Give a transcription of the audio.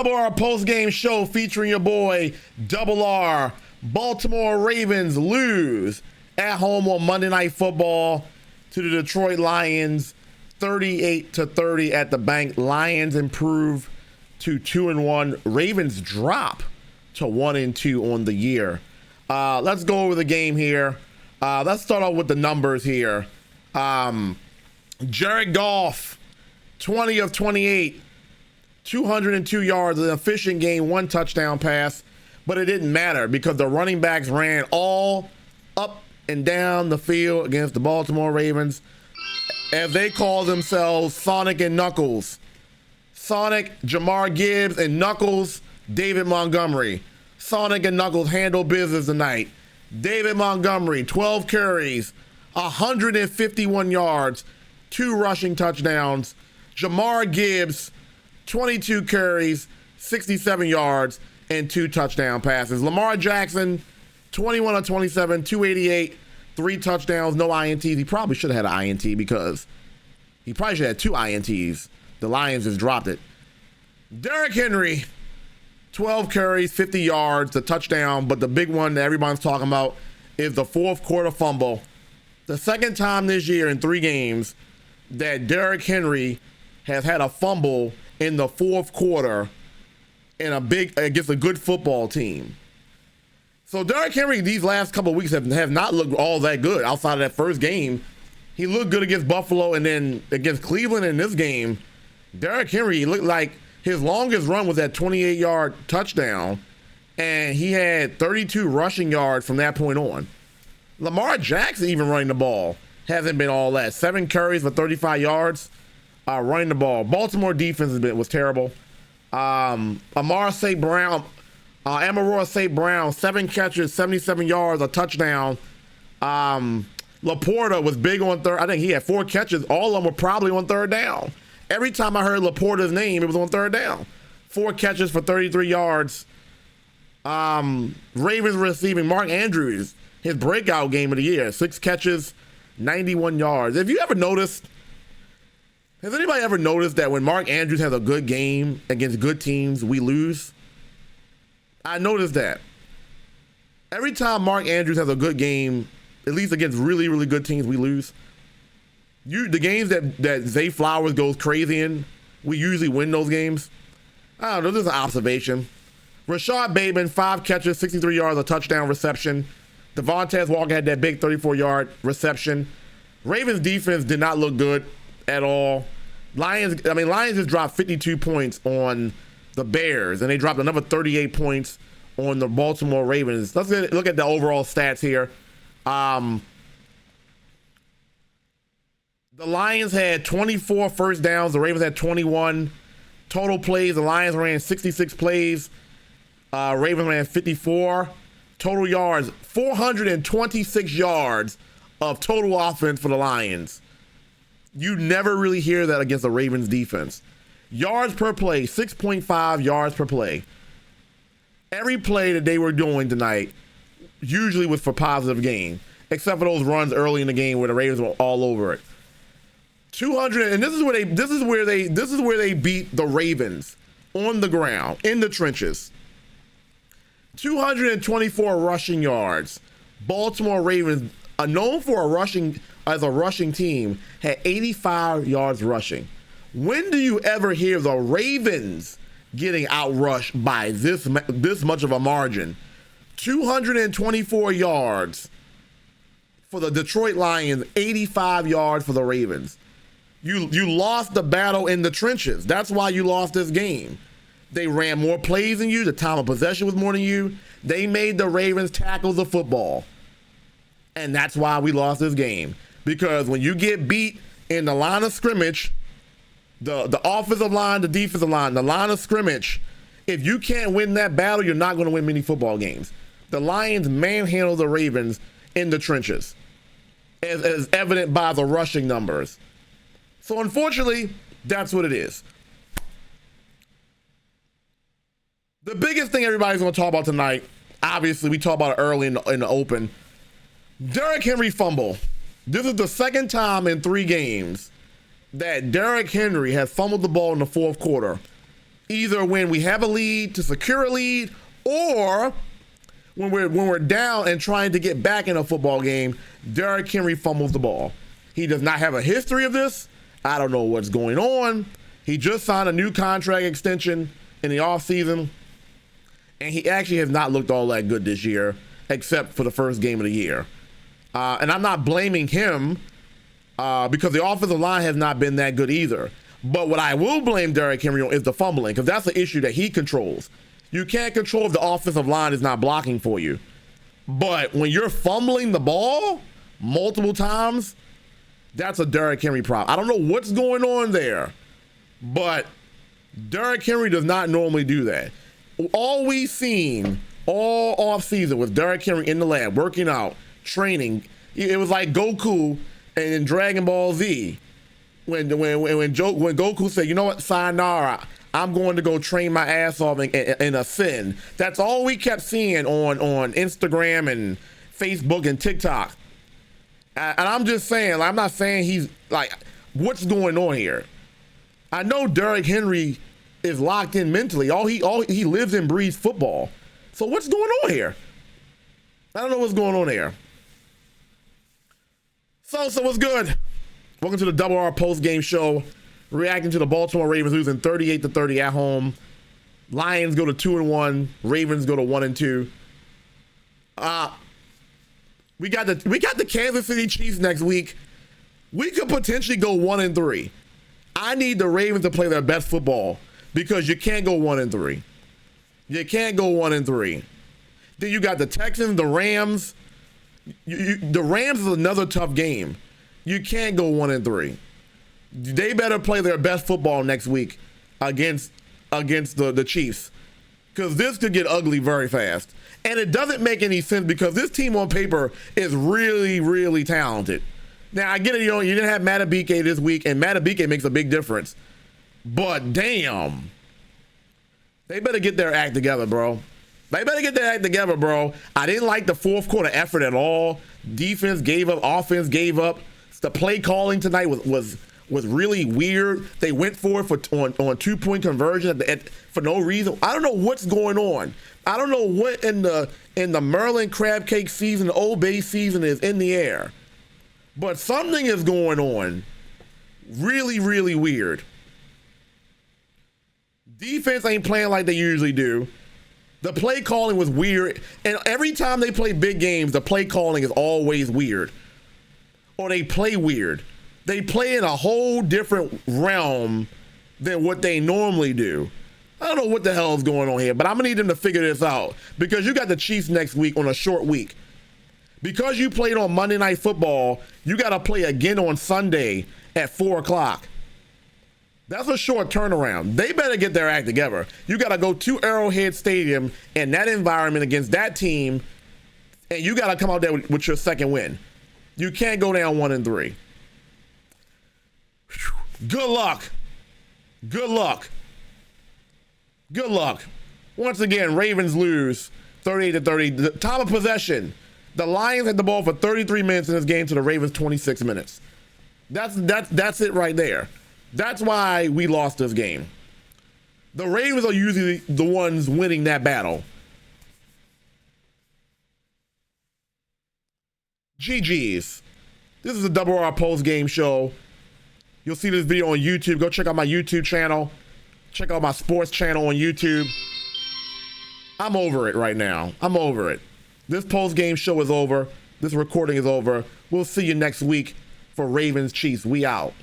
Double R post-game show featuring your boy Double R. Baltimore Ravens lose at home on Monday Night Football to the Detroit Lions, 38-30 at the bank. Lions improve to 2-1. Ravens drop to 1-2 on the year. Let's go over the game here. Let's start off with the numbers here. Jared Goff, 20 of 28. 202 yards, an efficient game, 1 touchdown pass, but it didn't matter because the running backs ran all up and down the field against the Baltimore Ravens, as they call themselves Sonic and Knuckles. Sonic, Jahmyr Gibbs, and Knuckles, David Montgomery. Sonic and Knuckles handle business tonight. David Montgomery, 12 carries, 151 yards, 2 rushing touchdowns. Jahmyr Gibbs, 22 carries, 67 yards, and 2 touchdown passes. Lamar Jackson, 21 of 27, 288, 3 touchdowns, no INTs. He probably should have had an INT because he probably should have had 2 INTs. The Lions just dropped it. Derrick Henry, 12 carries, 50 yards, the touchdown, but the big one that everybody's talking about is the fourth quarter fumble. The second time this year in 3 games that Derrick Henry has had a fumble in the fourth quarter in against a good football team. So Derrick Henry these last couple of weeks have not looked all that good outside of that first game. He looked good against Buffalo, and then against Cleveland in this game, Derrick Henry looked like his longest run was that 28-yard touchdown, and he had 32 rushing yards from that point on. Lamar Jackson, even running the ball, hasn't been all that. 7 carries for 35 yards. Running the ball. Baltimore defense was terrible. Amara St. Brown, 7 catches, 77 yards, a touchdown. Laporta was big on third. I think he had 4 catches. All of them were probably on third down. Every time I heard Laporta's name, it was on third down. 4 catches for 33 yards. Ravens receiving Mark Andrews, his breakout game of the year. 6 catches, 91 yards. Have anybody ever noticed that when Mark Andrews has a good game against good teams, we lose? I noticed that. Every time Mark Andrews has a good game, at least against really, really good teams, we lose. The games that Zay Flowers goes crazy in, we usually win those games. I don't know, this is an observation. Rashad Bateman, 5 catches, 63 yards, a touchdown reception. Devontae Walker had that big 34-yard reception. Ravens defense did not look good at all. Lions just dropped 52 points on the Bears, and they dropped another 38 points on the Baltimore Ravens. Let's look at the overall stats here. The Lions had 24 first downs. The Ravens had 21 total plays. The Lions ran 66 plays. Ravens ran 54. Total yards, 426 yards of total offense for the Lions. You never really hear that against the Ravens defense. Yards per play, 6.5 yards per play. Every play that they were doing tonight usually was for positive gain, except for those runs early in the game where the Ravens were all over it. 200, and this is where they beat the Ravens on the ground, in the trenches. 224 rushing yards. Baltimore Ravens, known for as a rushing team, had 85 yards rushing. When do you ever hear the Ravens getting outrushed by this much of a margin? 224 yards for the Detroit Lions, 85 yards for the Ravens. You lost the battle in the trenches. That's why you lost this game. They ran more plays than you. The time of possession was more than you. They made the Ravens tackle the football. And that's why we lost this game. Because when you get beat in the line of scrimmage, the offensive line, the defensive line, the line of scrimmage, if you can't win that battle, you're not going to win many football games. The Lions manhandled the Ravens in the trenches, as evident by the rushing numbers. So unfortunately, that's what it is. The biggest thing everybody's going to talk about tonight, obviously we talked about it early in the open, Derrick Henry fumble. This is the second time in 3 games that Derrick Henry has fumbled the ball in the fourth quarter. either when we have a lead to secure a lead, or when we're down and trying to get back in a football game, Derrick Henry fumbles the ball. He does not have a history of this. I don't know what's going on. He just signed a new contract extension in the offseason, and he actually has not looked all that good this year, except for the first game of the year. And I'm not blaming him because the offensive line has not been that good either. But what I will blame Derrick Henry on is the fumbling, because that's the issue that he controls. You can't control if the offensive line is not blocking for you. But when you're fumbling the ball multiple times, that's a Derrick Henry problem. I don't know what's going on there, but Derrick Henry does not normally do that. All we've seen all offseason was Derrick Henry in the lab, working out, training. It was like Goku in Dragon Ball Z. When Goku said, you know what, sayonara, I'm going to go train my ass off in a sin. That's all we kept seeing on Instagram and Facebook and TikTok. And I'm just saying, I'm not saying he's like, what's going on here? I know Derrick Henry is locked in mentally. He lives and breathes football. So what's going on here? I don't know what's going on there. So what's good? Welcome to the Double R post-game show, reacting to the Baltimore Ravens losing 38-30 at home. Lions go to 2-1. Ravens go to 1-2. We got the Kansas City Chiefs next week. We could potentially go 1-3. I need the Ravens to play their best football, because you can't go 1-3. You can't go 1-3. Then you got the Texans, the Rams. The Rams is another tough game. You can't go 1-3. They better play their best football next week against the Chiefs, because this could get ugly very fast. And it doesn't make any sense, because this team on paper is really, really talented. Now, I get it, you didn't have 𝐷𝐞𝐽𝐫 this week, and 𝐷𝐷𝐞𝐽𝐫 makes a big difference. But damn, they better get their act together, bro. They better get their act together, bro. I didn't like the fourth quarter effort at all. Defense gave up, offense gave up. The play calling tonight was really weird. They went for it on 2-point conversion for no reason. I don't know what's going on. I don't know what in the Maryland crab cake season, the Old Bay season is in the air. But something is going on. Really, really weird. Defense ain't playing like they usually do. The play calling was weird. And every time they play big games, the play calling is always weird. Or they play weird. They play in a whole different realm than what they normally do. I don't know what the hell is going on here, but I'm going to need them to figure this out, because you got the Chiefs next week on a short week. Because you played on Monday Night Football, you got to play again on Sunday at 4 o'clock. That's a short turnaround. They better get their act together. You got to go to Arrowhead Stadium in that environment against that team, and you got to come out there with your second win. You can't go down 1-3. Good luck. Good luck. Good luck. Once again, Ravens lose 38-30. The time of possession, the Lions had the ball for 33 minutes in this game to the Ravens 26 minutes. That's it right there. That's why we lost this game. The Ravens are usually the ones winning that battle. GG's. This is a Double R post-game show. You'll see this video on YouTube. Go check out my YouTube channel. Check out my sports channel on YouTube. I'm over it right now. I'm over it. This post-game show is over. This recording is over. We'll see you next week for Ravens Chiefs. We out.